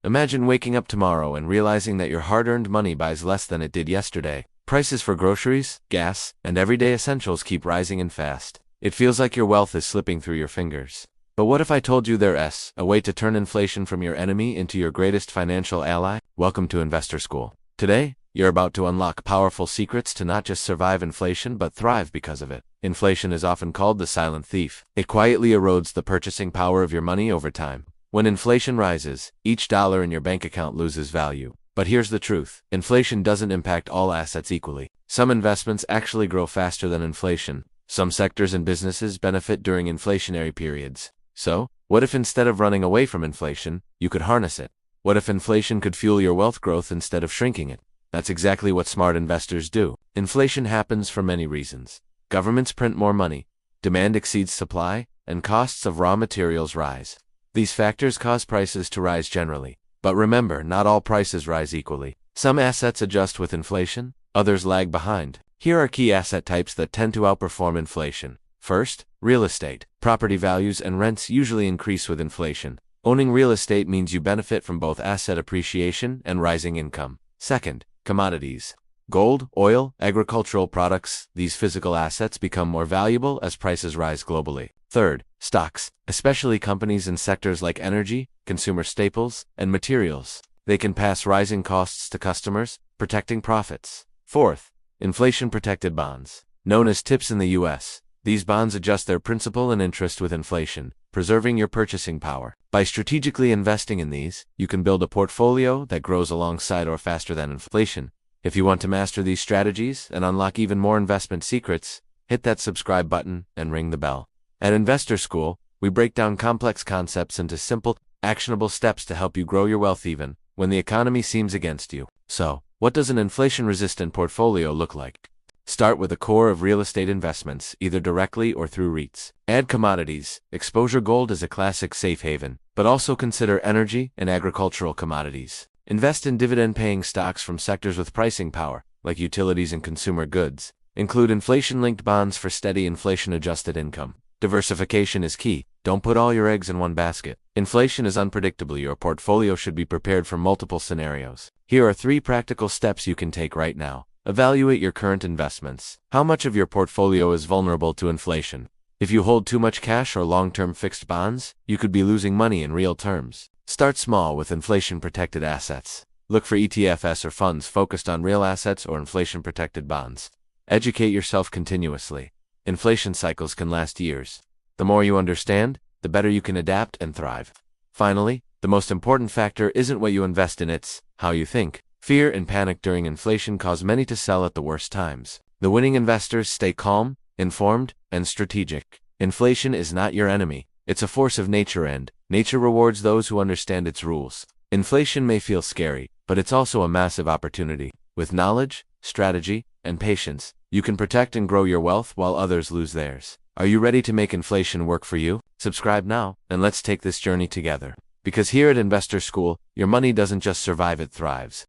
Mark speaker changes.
Speaker 1: Imagine waking up tomorrow and realizing that your hard-earned money buys less than it did yesterday. Prices for groceries, gas, and everyday essentials keep rising and fast. It feels like your wealth is slipping through your fingers. But what if I told you there's a way to turn inflation from your enemy into your greatest financial ally? Welcome to Investor School. Today, you're about to unlock powerful secrets to not just survive inflation but thrive because of it. Inflation is often called the silent thief. It quietly erodes the purchasing power of your money over time. When inflation rises, each dollar in your bank account loses value. But here's the truth. Inflation doesn't impact all assets equally. Some investments actually grow faster than inflation. Some sectors and businesses benefit during inflationary periods. So, what if instead of running away from inflation, you could harness it? What if inflation could fuel your wealth growth instead of shrinking it? That's exactly what smart investors do. Inflation happens for many reasons. Governments print more money, demand exceeds supply, and costs of raw materials rise. These factors cause prices to rise generally. But remember, not all prices rise equally. Some assets adjust with inflation, others lag behind. Here are key asset types that tend to outperform inflation. First, real estate. Property values and rents usually increase with inflation. Owning real estate means you benefit from both asset appreciation and rising income. Second, commodities. Gold, oil, agricultural products, these physical assets become more valuable as prices rise globally. Third, stocks, especially companies in sectors like energy, consumer staples, and materials. They can pass rising costs to customers, protecting profits. Fourth, inflation-protected bonds. Known as TIPS in the U.S., these bonds adjust their principal and interest with inflation, preserving your purchasing power. By strategically investing in these, you can build a portfolio that grows alongside or faster than inflation. If you want to master these strategies and unlock even more investment secrets, hit that subscribe button and ring the bell. At Investor School, we break down complex concepts into simple, actionable steps to help you grow your wealth even when the economy seems against you. So, what does an inflation-resistant portfolio look like? Start with a core of real estate investments, either directly or through REITs. Add commodities. Exposure gold is a classic safe haven, but also consider energy and agricultural commodities. Invest in dividend-paying stocks from sectors with pricing power, like utilities and consumer goods. Include inflation-linked bonds for steady inflation-adjusted income. Diversification is key. Don't put all your eggs in one basket. Inflation is unpredictable. Your portfolio should be prepared for multiple scenarios. Here are 3 practical steps you can take right now. Evaluate your current investments. How much of your portfolio is vulnerable to inflation? If you hold too much cash or long-term fixed bonds, you could be losing money in real terms. Start small with inflation-protected assets. Look for ETFs or funds focused on real assets or inflation-protected bonds. Educate yourself continuously. Inflation cycles can last years. The more you understand, the better you can adapt and thrive. Finally, the most important factor isn't what you invest in, it's how you think. Fear and panic during inflation cause many to sell at the worst times. The winning investors stay calm, informed, and strategic. Inflation is not your enemy. It's a force of nature, and nature rewards those who understand its rules. Inflation may feel scary, but it's also a massive opportunity. With knowledge, strategy, and patience, you can protect and grow your wealth while others lose theirs. Are you ready to make inflation work for you? Subscribe now, and let's take this journey together. Because here at Investor School, your money doesn't just survive, it thrives.